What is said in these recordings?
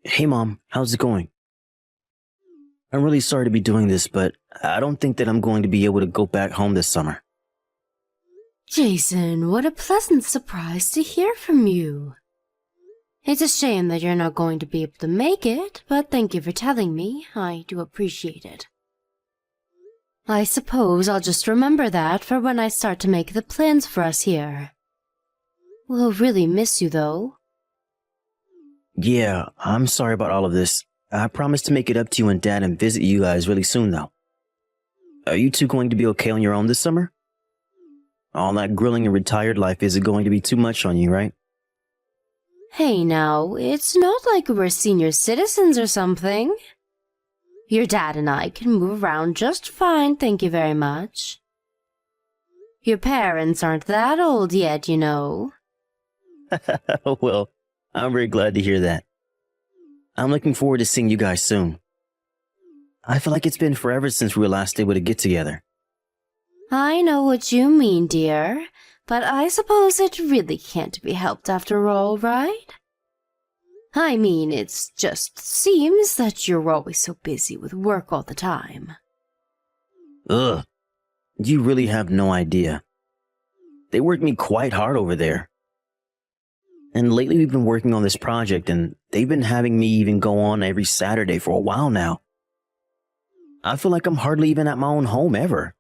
Hey mom, how's it going? I'm really sorry to be doing this, but I don't think that I'm going to be able to go back home this summer. Jason, what a pleasant surprise to hear from you. It's a shame that you're not going to be able to make it, but thank you for telling me. I do appreciate it. I suppose I'll just remember that for when I start to make the plans for us here. We'll really miss you, though. Yeah, I'm sorry about all of this. I promise to make it up to you and Dad and visit you guys really soon, though. Are you two going to be okay on your own this summer? All that grilling and retired life isn't going to be too much on you, right? Hey now, it's not like we're senior citizens or something. Your dad and I can move around just fine, thank you very much. Your parents aren't that old yet, you know. Well, I'm very glad to hear that. I'm looking forward to seeing you guys soon. I feel like it's been forever since we were last able to get together. I know what you mean, dear, but I suppose it really can't be helped after all, right? I mean, it just seems that you're always so busy with work all the time. Ugh, you really have no idea. They work me quite hard over there. And lately we've been working on this project and they've been having me even go on every Saturday for a while now. I feel like I'm hardly even at my own home ever.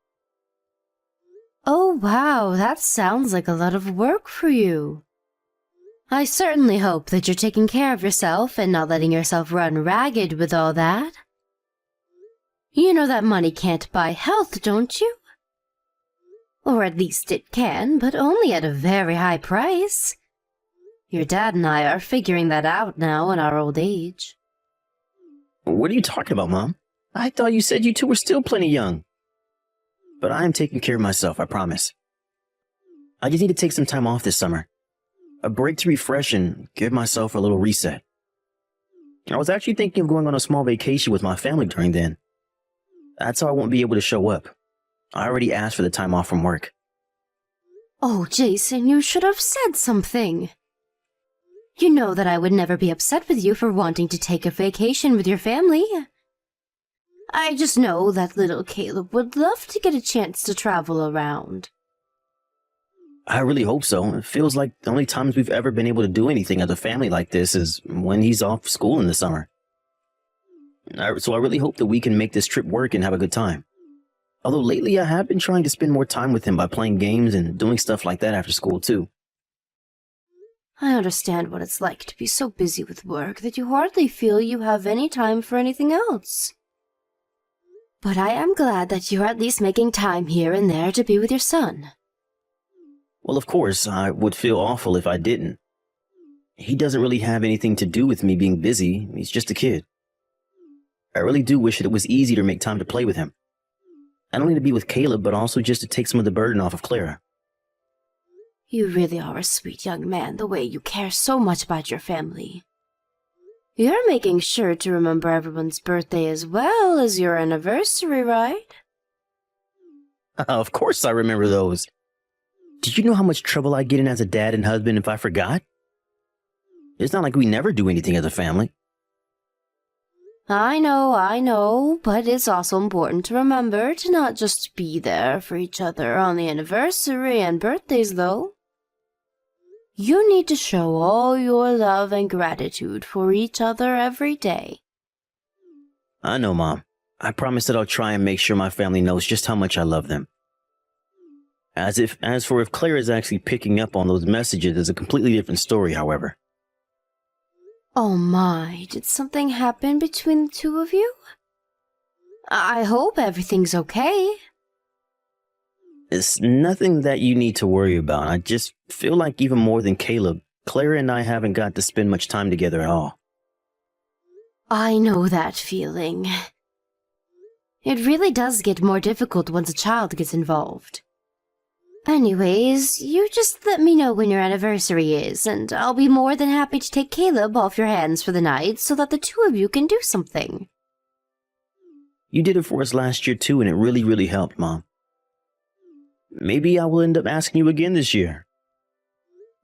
Oh wow, that sounds like a lot of work for you. I certainly hope that you're taking care of yourself and not letting yourself run ragged with all that. You know that money can't buy health, don't you? Or at least it can, but only at a very high price. Your dad and I are figuring that out now in our old age. What are you talking about, Mom? I thought you said you two were still plenty young. But I am taking care of myself, I promise. I just need to take some time off this summer. A break to refresh and give myself a little reset. I was actually thinking of going on a small vacation with my family during then. That's how I won't be able to show up. I already asked for the time off from work. Oh, Jason, you should have said something. You know that I would never be upset with you for wanting to take a vacation with your family. I just know that little Caleb would love to get a chance to travel around. I really hope so. It feels like the only times we've ever been able to do anything as a family like this is when he's off school in the summer. So I really hope that we can make this trip work and have a good time. Although lately I have been trying to spend more time with him by playing games and doing stuff like that after school too. I understand what it's like to be so busy with work that you hardly feel you have any time for anything else. But I am glad that you're at least making time here and there to be with your son. Well, of course, I would feel awful if I didn't. He doesn't really have anything to do with me being busy. He's just a kid. I really do wish that it was easy to make time to play with him. Not only to be with Caleb, but also just to take some of the burden off of Clara. You really are a sweet young man, the way you care so much about your family. You're making sure to remember everyone's birthday as well as your anniversary, right? Of course I remember those. Do you know how much trouble I get in as a dad and husband if I forgot? It's not like we never do anything as a family. I know, but it's also important to remember to not just be there for each other on the anniversary and birthdays, though. You need to show all your love and gratitude for each other every day. I know, Mom. I promise that I'll try and make sure my family knows just how much I love them. As for if Claire is actually picking up on those messages is a completely different story, however. Oh my, did something happen between the two of you? I hope everything's okay. It's nothing that you need to worry about. I just feel like even more than Caleb, Clara and I haven't got to spend much time together at all. I know that feeling. It really does get more difficult once a child gets involved. Anyways, you just let me know when your anniversary is, and I'll be more than happy to take Caleb off your hands for the night so that the two of you can do something. You did it for us last year too, and it really, really helped, Mom. Maybe I will end up asking you again this year.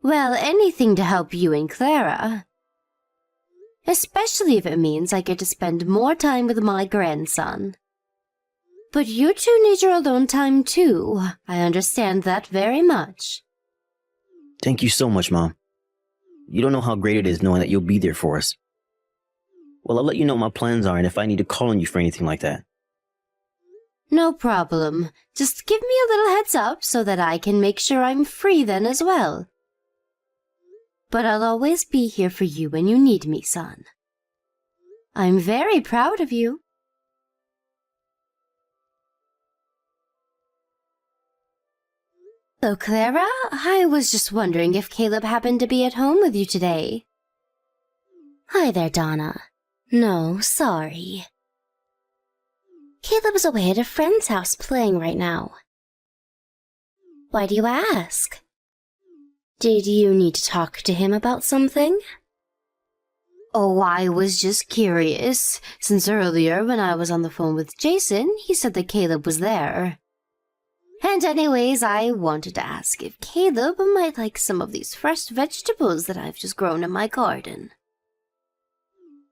Well, anything to help you and Clara. especially if it means I get to spend more time with my grandson. But you two need your alone time too. I understand that very much. Thank you so much, Mom. You don't know how great it is knowing that you'll be there for us. Well, I'll let you know what my plans are and if I need to call on you for anything like that. No problem. Just give me a little heads up so that I can make sure I'm free then as well. But I'll always be here for you when you need me, son. I'm very proud of you. So, Clara, I was just wondering if Caleb happened to be at home with you today. Hi there, Donna. No, sorry. Caleb's away at a friend's house playing right now. Why do you ask? Did you need to talk to him about something? Oh, I was just curious, since earlier when I was on the phone with Jason, he said that Caleb was there. And anyways, I wanted to ask if Caleb might like some of these fresh vegetables that I've just grown in my garden.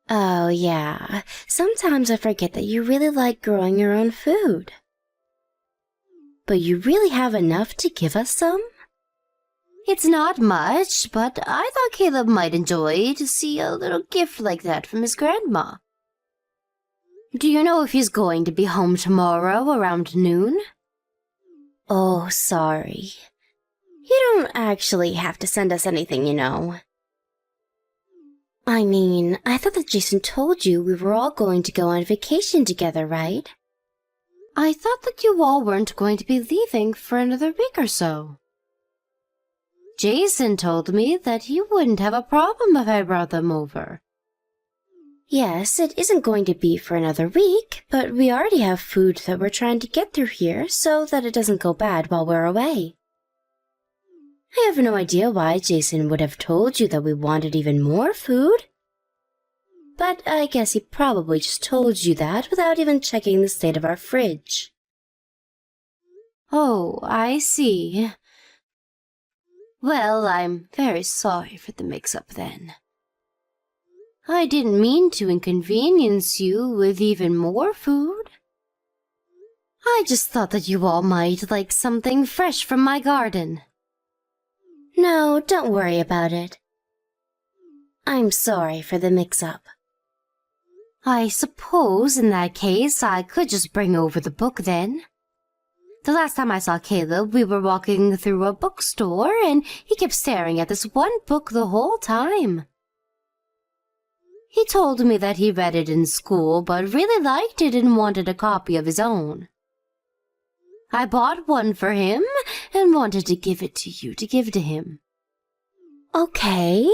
Oh, yeah. Sometimes I forget that you really like growing your own food. But you really have enough to give us some? It's not much, but I thought Caleb might enjoy to see a little gift like that from his grandma. Do you know if he's going to be home tomorrow around noon? Oh, sorry. You don't actually have to send us anything, you know. I mean, I thought that Jason told you we were all going to go on vacation together, right? I thought that you all weren't going to be leaving for another week or so. Jason told me that he wouldn't have a problem if I brought them over. Yes, it isn't going to be for another week, but we already have food that we're trying to get through here so that it doesn't go bad while we're away. I have no idea why Jason would have told you that we wanted even more food. But I guess he probably just told you that without even checking the state of our fridge. Oh, I see. Well, I'm very sorry for the mix-up then. I didn't mean to inconvenience you with even more food. I just thought that you all might like something fresh from my garden. No, don't worry about it. I'm sorry for the mix-up. I suppose in that case I could just bring over the book then. The last time I saw Caleb, we were walking through a bookstore and he kept staring at this one book the whole time. He told me that he read it in school but really liked it and wanted a copy of his own. I bought one for him and wanted to give it to you to give to him. Okay,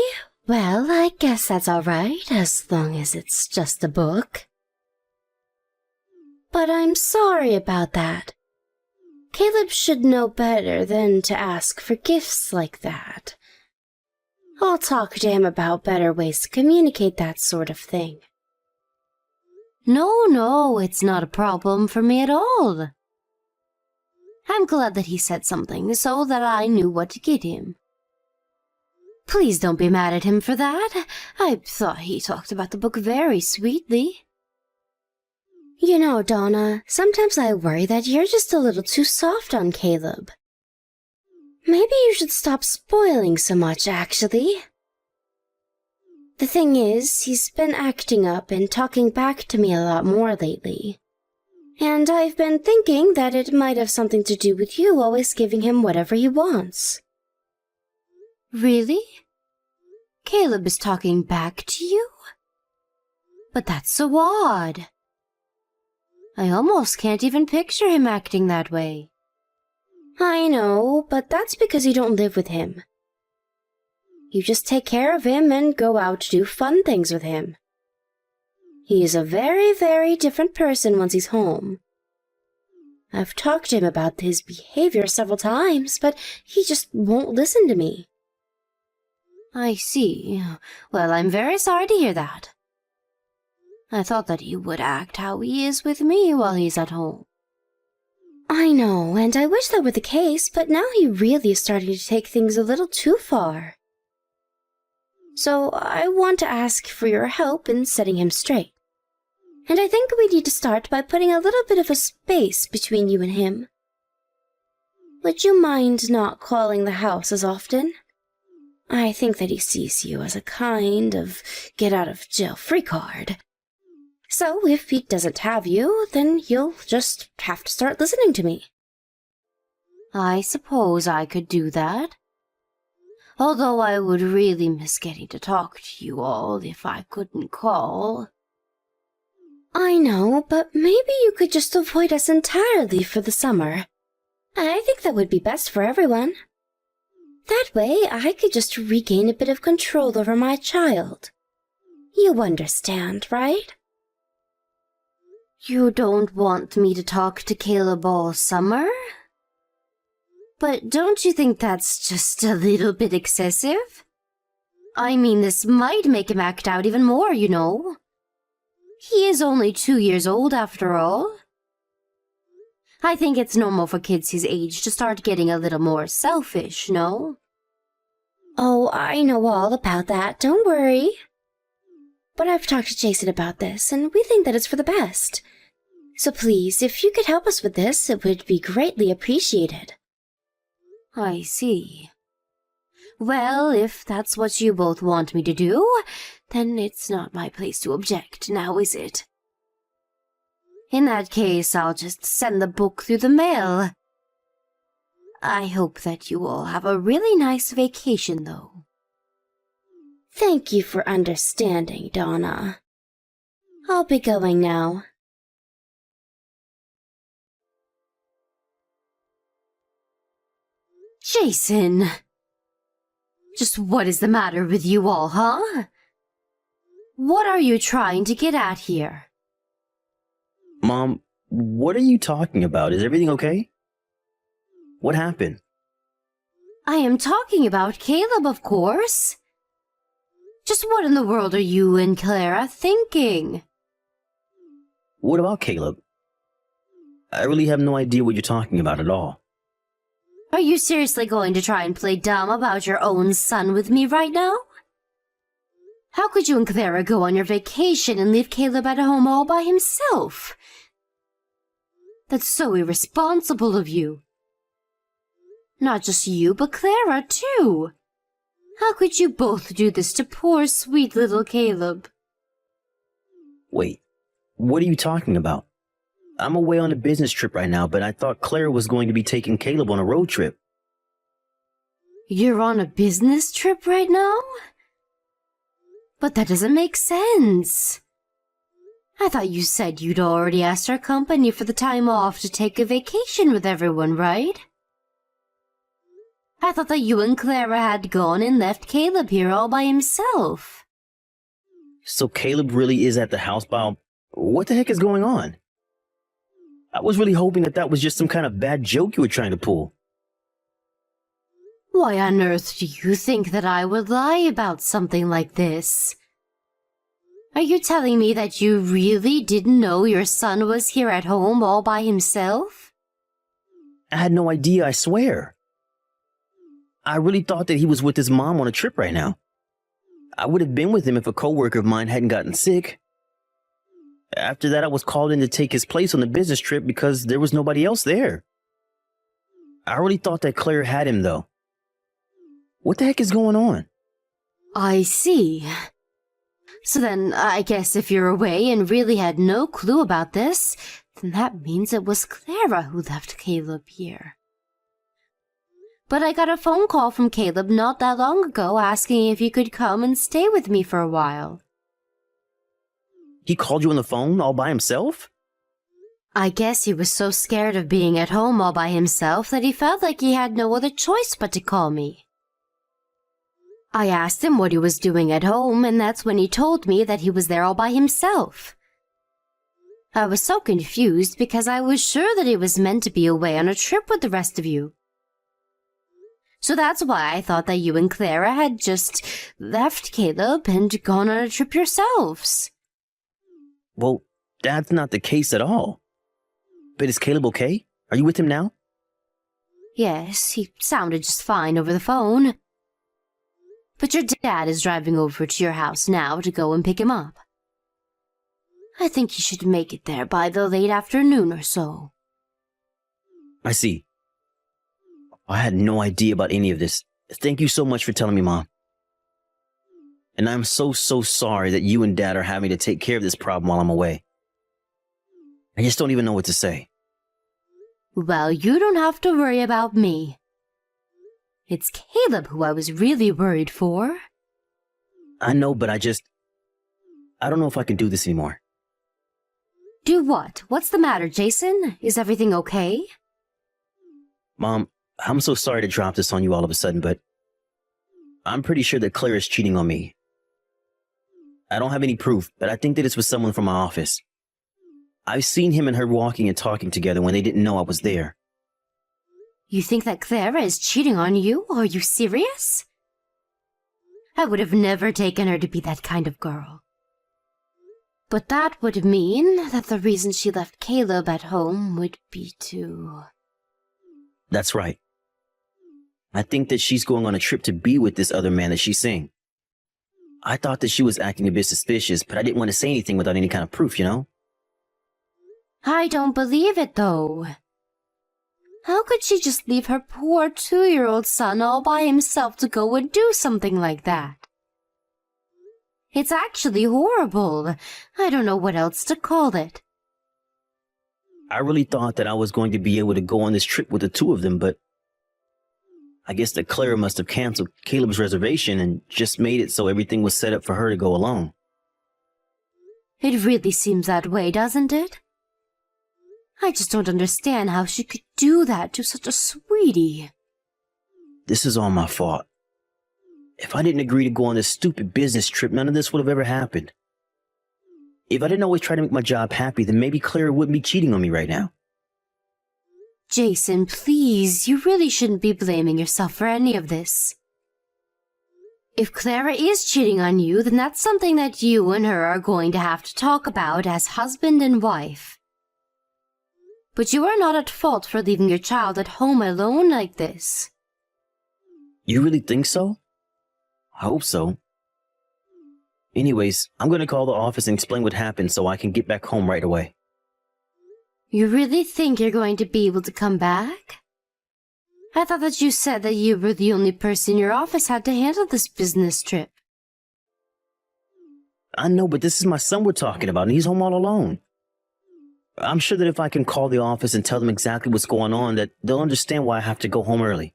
well, I guess that's all right, as long as it's just a book. But I'm sorry about that. Caleb should know better than to ask for gifts like that. I'll talk to him about better ways to communicate that sort of thing. No, it's not a problem for me at all. I'm glad that he said something so that I knew what to get him. Please don't be mad at him for that. I thought he talked about the book very sweetly. You know, Donna, sometimes I worry that you're just a little too soft on Caleb. Maybe you should stop spoiling so much, actually. The thing is, he's been acting up and talking back to me a lot more lately. And I've been thinking that it might have something to do with you always giving him whatever he wants. Really? Caleb is talking back to you? But that's so odd. I almost can't even picture him acting that way. I know, but that's because you don't live with him. You just take care of him and go out to do fun things with him. He is a very, very different person once he's home. I've talked to him about his behavior several times, but he just won't listen to me. I see. Well, I'm very sorry to hear that. I thought that he would act how he is with me while he's at home. I know, and I wish that were the case, but now he really is starting to take things a little too far. So I want to ask for your help in setting him straight. And I think we need to start by putting a little bit of a space between you and him. Would you mind not calling the house as often? I think that he sees you as a kind of get-out-of-jail-free card. So if he doesn't have you, then you'll just have to start listening to me. I suppose I could do that. Although I would really miss getting to talk to you all if I couldn't call. I know, but maybe you could just avoid us entirely for the summer. I think that would be best for everyone. That way, I could just regain a bit of control over my child. You understand, right? You don't want me to talk to Caleb all summer? But don't you think that's just a little bit excessive? I mean, this might make him act out even more, you know. He is only 2 years old after all. I think it's normal for kids his age to start getting a little more selfish, no? Oh, I know all about that, don't worry. But I've talked to Jason about this, and we think that it's for the best. So please, if you could help us with this, it would be greatly appreciated. I see. Well, if that's what you both want me to do, then it's not my place to object, now is it? In that case, I'll just send the book through the mail. I hope that you all have a really nice vacation, though. Thank you for understanding, Donna. I'll be going now. Jason! Just what is the matter with you all, huh? What are you trying to get at here? Mom, what are you talking about? Is everything okay? What happened? I am talking about Caleb, of course. Just what in the world are you and Clara thinking? What about Caleb? I really have no idea what you're talking about at all. Are you seriously going to try and play dumb about your own son with me right now? How could you and Clara go on your vacation and leave Caleb at home all by himself? That's so irresponsible of you. Not just you, but Clara, too. How could you both do this to poor, sweet little Caleb? Wait, what are you talking about? I'm away on a business trip right now, but I thought Clara was going to be taking Caleb on a road trip. You're on a business trip right now? But that doesn't make sense. I thought you said you'd already asked our company for the time off to take a vacation with everyone, right? I thought that you and Clara had gone and left Caleb here all by himself. So Caleb really is at the house by... What the heck is going on? I was really hoping that was just some kind of bad joke you were trying to pull. Why on earth do you think that I would lie about something like this? Are you telling me that you really didn't know your son was here at home all by himself? I had no idea, I swear. I really thought that he was with his mom on a trip right now. I would have been with him if a coworker of mine hadn't gotten sick. After that, I was called in to take his place on the business trip because there was nobody else there. I really thought that Claire had him, though. What the heck is going on? I see. So then, I guess if you're away and really had no clue about this, then that means it was Clara who left Caleb here. But I got a phone call from Caleb not that long ago asking if he could come and stay with me for a while. He called you on the phone all by himself? I guess he was so scared of being at home all by himself that he felt like he had no other choice but to call me. I asked him what he was doing at home, and that's when he told me that he was there all by himself. I was so confused because I was sure that he was meant to be away on a trip with the rest of you. So that's why I thought that you and Clara had just left Caleb and gone on a trip yourselves. Well, that's not the case at all. But is Caleb okay? Are you with him now? Yes, he sounded just fine over the phone. But your dad is driving over to your house now to go and pick him up. I think you should make it there by the late afternoon or so. I see. I had no idea about any of this. Thank you so much for telling me, Mom. And I'm so sorry that you and Dad are having to take care of this problem while I'm away. I just don't even know what to say. Well, you don't have to worry about me. It's Caleb who I was really worried for. I know, but I don't know if I can do this anymore. Do what? What's the matter, Jason? Is everything okay? Mom, I'm so sorry to drop this on you all of a sudden, but I'm pretty sure that Claire is cheating on me. I don't have any proof, but I think that it's with someone from my office. I've seen him and her walking and talking together when they didn't know I was there. You think that Clara is cheating on you? Are you serious? I would have never taken her to be that kind of girl. But that would mean that the reason she left Caleb at home would be to... That's right. I think that she's going on a trip to be with this other man that she's seeing. I thought that she was acting a bit suspicious, but I didn't want to say anything without any kind of proof, you know? I don't believe it, though. How could she just leave her poor 2-year-old son all by himself to go and do something like that? It's actually horrible. I don't know what else to call it. I really thought that I was going to be able to go on this trip with the two of them, but I guess that Clara must have canceled Caleb's reservation and just made it so everything was set up for her to go alone. It really seems that way, doesn't it? I just don't understand how she could do that to such a sweetie. This is all my fault. If I didn't agree to go on this stupid business trip, none of this would have ever happened. If I didn't always try to make my job happy, then maybe Clara wouldn't be cheating on me right now. Jason, please, you really shouldn't be blaming yourself for any of this. If Clara is cheating on you, then that's something that you and her are going to have to talk about as husband and wife. But you are not at fault for leaving your child at home alone like this. You really think so? I hope so. Anyways, I'm going to call the office and explain what happened so I can get back home right away. You really think you're going to be able to come back? I thought that you said that you were the only person in your office had to handle this business trip. I know, but this is my son we're talking about, and he's home all alone. I'm sure that if I can call the office and tell them exactly what's going on, that they'll understand why I have to go home early.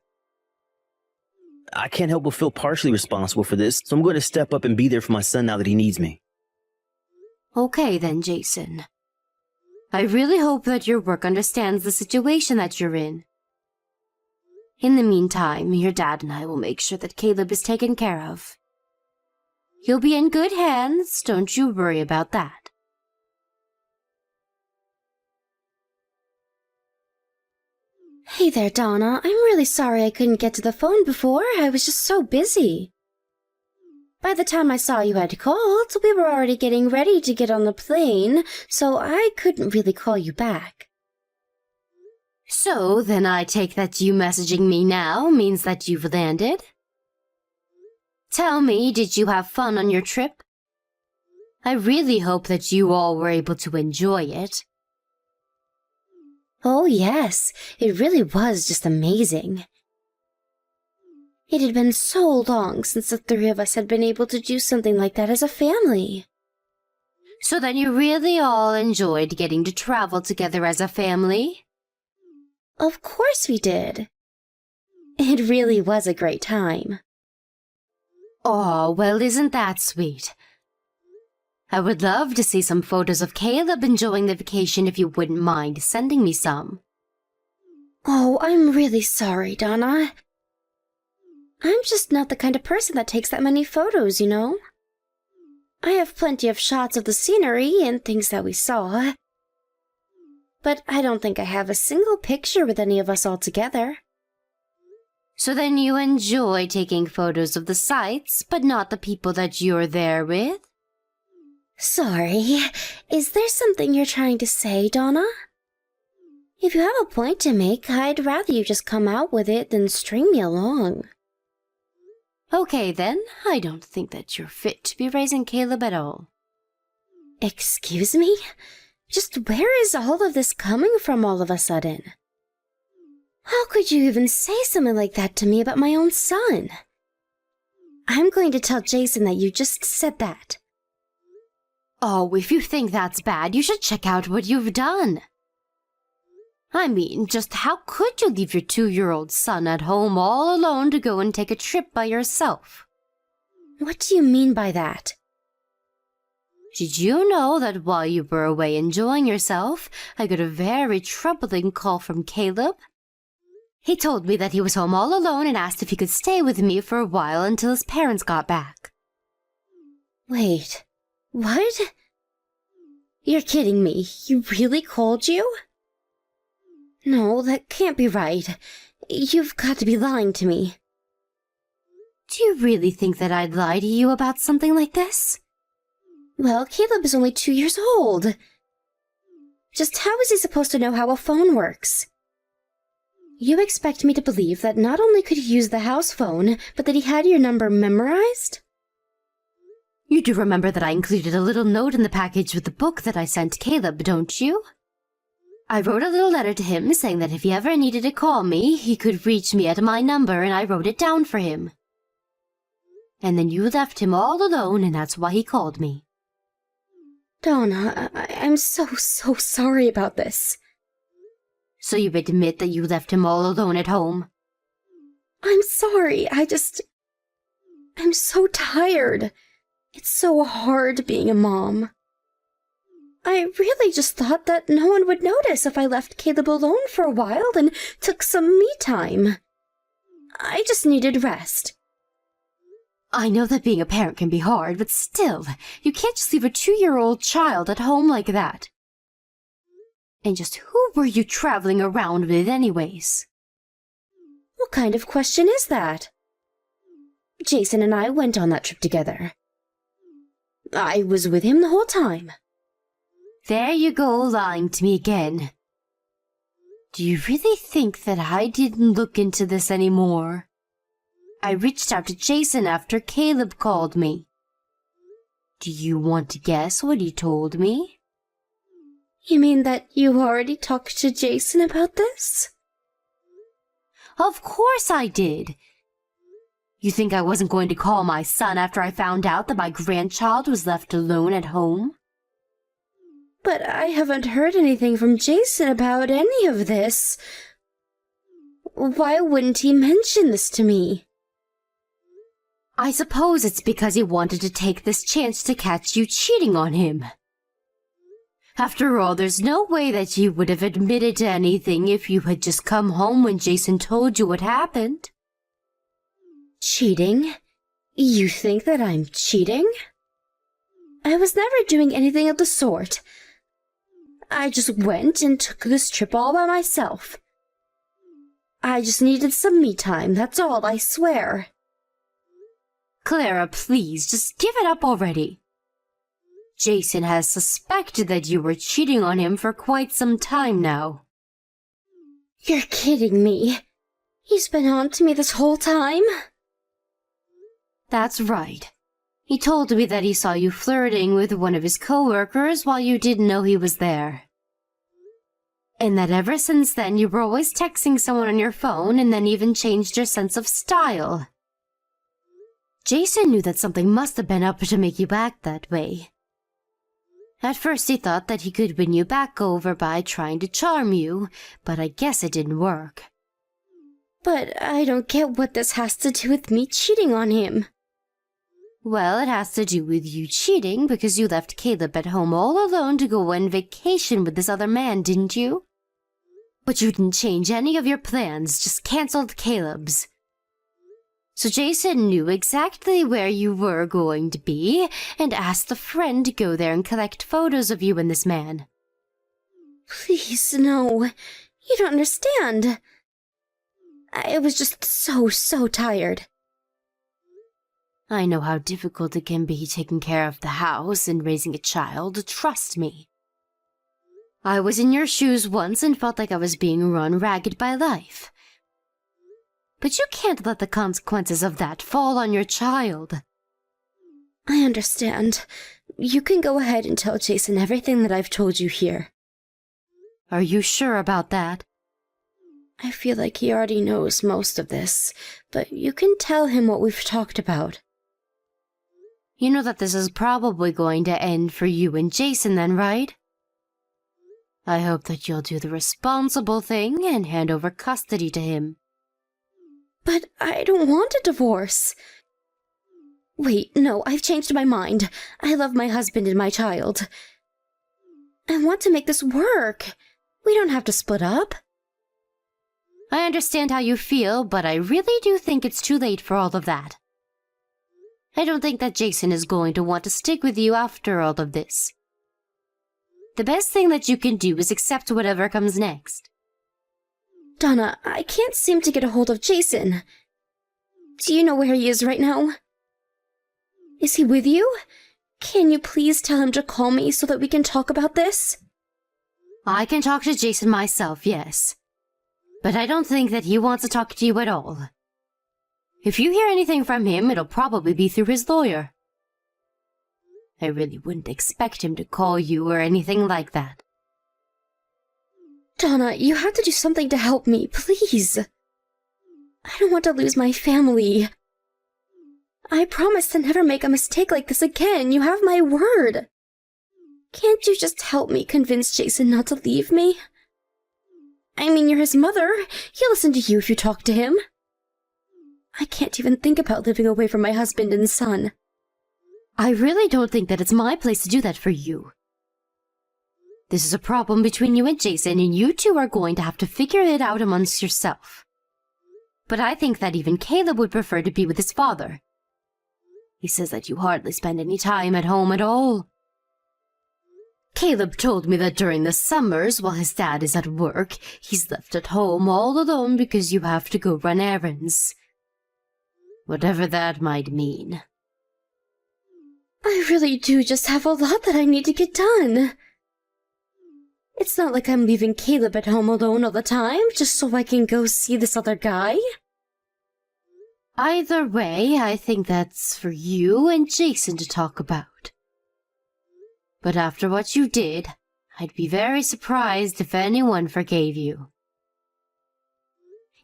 I can't help but feel partially responsible for this, so I'm going to step up and be there for my son now that he needs me. Okay then, Jason. I really hope that your work understands the situation that you're in. In the meantime, your dad and I will make sure that Caleb is taken care of. You'll be in good hands, don't you worry about that. Hey there, Donna. I'm really sorry I couldn't get to the phone before. I was just so busy. By the time I saw you had called, we were already getting ready to get on the plane, so I couldn't really call you back. So, then I take that you messaging me now means that you've landed? Tell me, did you have fun on your trip? I really hope that you all were able to enjoy it. Oh yes, it really was just amazing. It had been so long since the three of us had been able to do something like that as a family. So then you really all enjoyed getting to travel together as a family? Of course we did. It really was a great time. Oh, well, isn't that sweet? I would love to see some photos of Caleb enjoying the vacation if you wouldn't mind sending me some. Oh, I'm really sorry, Donna. I'm just not the kind of person that takes that many photos, you know? I have plenty of shots of the scenery and things that we saw. But I don't think I have a single picture with any of us all together. So then you enjoy taking photos of the sights, but not the people that you're there with? Sorry, is there something you're trying to say, Donna? If you have a point to make, I'd rather you just come out with it than string me along. Okay then, I don't think that you're fit to be raising Caleb at all. Excuse me? Just where is all of this coming from all of a sudden? How could you even say something like that to me about my own son? I'm going to tell Jason that you just said that. Oh, if you think that's bad, you should check out what you've done. I mean, just how could you leave your 2-year-old son at home all alone to go and take a trip by yourself? What do you mean by that? Did you know that while you were away enjoying yourself, I got a very troubling call from Caleb? He told me that he was home all alone and asked if he could stay with me for a while until his parents got back. Wait, what? You're kidding me. He really called you? No, that can't be right. You've got to be lying to me. Do you really think that I'd lie to you about something like this? Well, Caleb is only 2 years old. Just how is he supposed to know how a phone works? You expect me to believe that not only could he use the house phone, but that he had your number memorized? You do remember that I included a little note in the package with the book that I sent Caleb, don't you? I wrote a little letter to him saying that if he ever needed to call me, he could reach me at my number, and I wrote it down for him. And then you left him all alone, and that's why he called me. Donna, I'm so sorry about this. So you admit that you left him all alone at home? I'm sorry, I'm so tired. It's so hard being a mom. I really just thought that no one would notice if I left Caleb alone for a while and took some me time. I just needed rest. I know that being a parent can be hard, but still, you can't just leave a 2-year-old child at home like that. And just who were you traveling around with anyways? What kind of question is that? Jason and I went on that trip together. I was with him the whole time. There you go, lying to me again. Do you really think that I didn't look into this anymore? I reached out to Jason after Caleb called me. Do you want to guess what he told me? You mean that you already talked to Jason about this? Of course I did. You think I wasn't going to call my son after I found out that my grandchild was left alone at home? But I haven't heard anything from Jason about any of this. Why wouldn't he mention this to me? I suppose it's because he wanted to take this chance to catch you cheating on him. After all, there's no way that you would have admitted to anything if you had just come home when Jason told you what happened. Cheating? You think that I'm cheating? I was never doing anything of the sort. I just went and took this trip all by myself. I just needed some me time, that's all, I swear. Clara, please, just give it up already. Jason has suspected that you were cheating on him for quite some time now. You're kidding me. He's been on to me this whole time? That's right. He told me that he saw you flirting with one of his co-workers while you didn't know he was there. And that ever since then you were always texting someone on your phone and then even changed your sense of style. Jason knew that something must have been up to make you act that way. At first he thought that he could win you back over by trying to charm you, but I guess it didn't work. But I don't get what this has to do with me cheating on him. Well, it has to do with you cheating because you left Caleb at home all alone to go on vacation with this other man, didn't you? But you didn't change any of your plans, just canceled Caleb's. So Jason knew exactly where you were going to be and asked a friend to go there and collect photos of you and this man. Please, no. You don't understand. I was just so tired. I know how difficult it can be taking care of the house and raising a child, trust me. I was in your shoes once and felt like I was being run ragged by life. But you can't let the consequences of that fall on your child. I understand. You can go ahead and tell Jason everything that I've told you here. Are you sure about that? I feel like he already knows most of this, but you can tell him what we've talked about. You know that this is probably going to end for you and Jason then, right? I hope that you'll do the responsible thing and hand over custody to him. But I don't want a divorce. Wait, no, I've changed my mind. I love my husband and my child. I want to make this work. We don't have to split up. I understand how you feel, but I really do think it's too late for all of that. I don't think that Jason is going to want to stick with you after all of this. The best thing that you can do is accept whatever comes next. Donna, I can't seem to get a hold of Jason. Do you know where he is right now? Is he with you? Can you please tell him to call me so that we can talk about this? I can talk to Jason myself, yes. But I don't think that he wants to talk to you at all. If you hear anything from him, it'll probably be through his lawyer. I really wouldn't expect him to call you or anything like that. Donna, you have to do something to help me, please. I don't want to lose my family. I promise to never make a mistake like this again. You have my word. Can't you just help me convince Jason not to leave me? I mean, you're his mother. He'll listen to you if you talk to him. I can't even think about living away from my husband and son. I really don't think that it's my place to do that for you. This is a problem between you and Jason, and you two are going to have to figure it out amongst yourself. But I think that even Caleb would prefer to be with his father. He says that you hardly spend any time at home at all. Caleb told me that during the summers, while his dad is at work, he's left at home all alone because you have to go run errands. Whatever that might mean. I really do just have a lot that I need to get done. It's not like I'm leaving Caleb at home alone all the time, just so I can go see this other guy. Either way, I think that's for you and Jason to talk about. But after what you did, I'd be very surprised if anyone forgave you.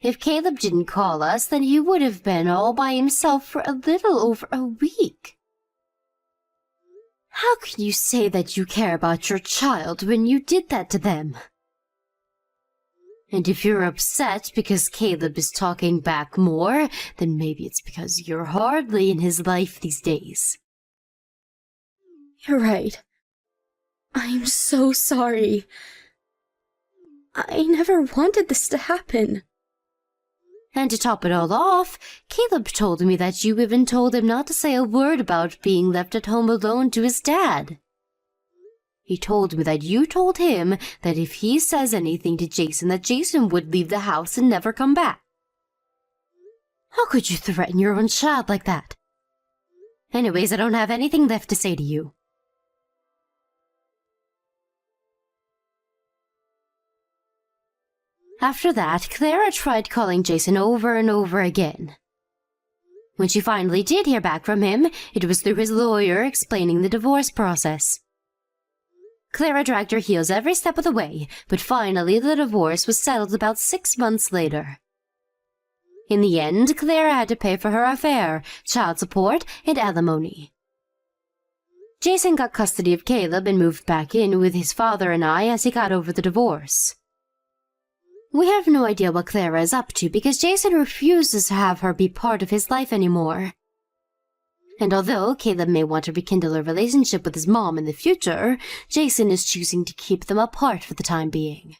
If Caleb didn't call us, then he would have been all by himself for a little over a week. How can you say that you care about your child when you did that to them? And if you're upset because Caleb is talking back more, then maybe it's because you're hardly in his life these days. You're right. I'm so sorry. I never wanted this to happen. And to top it all off, Caleb told me that you even told him not to say a word about being left at home alone to his dad. He told me that you told him that if he says anything to Jason, that Jason would leave the house and never come back. How could you threaten your own child like that? Anyways, I don't have anything left to say to you. After that, Clara tried calling Jason over and over again. When she finally did hear back from him, it was through his lawyer explaining the divorce process. Clara dragged her heels every step of the way, but finally the divorce was settled about 6 months later. In the end, Clara had to pay for her affair, child support, and alimony. Jason got custody of Caleb and moved back in with his father and I as he got over the divorce. We have no idea what Clara is up to because Jason refuses to have her be part of his life anymore. And although Caleb may want to rekindle a relationship with his mom in the future, Jason is choosing to keep them apart for the time being.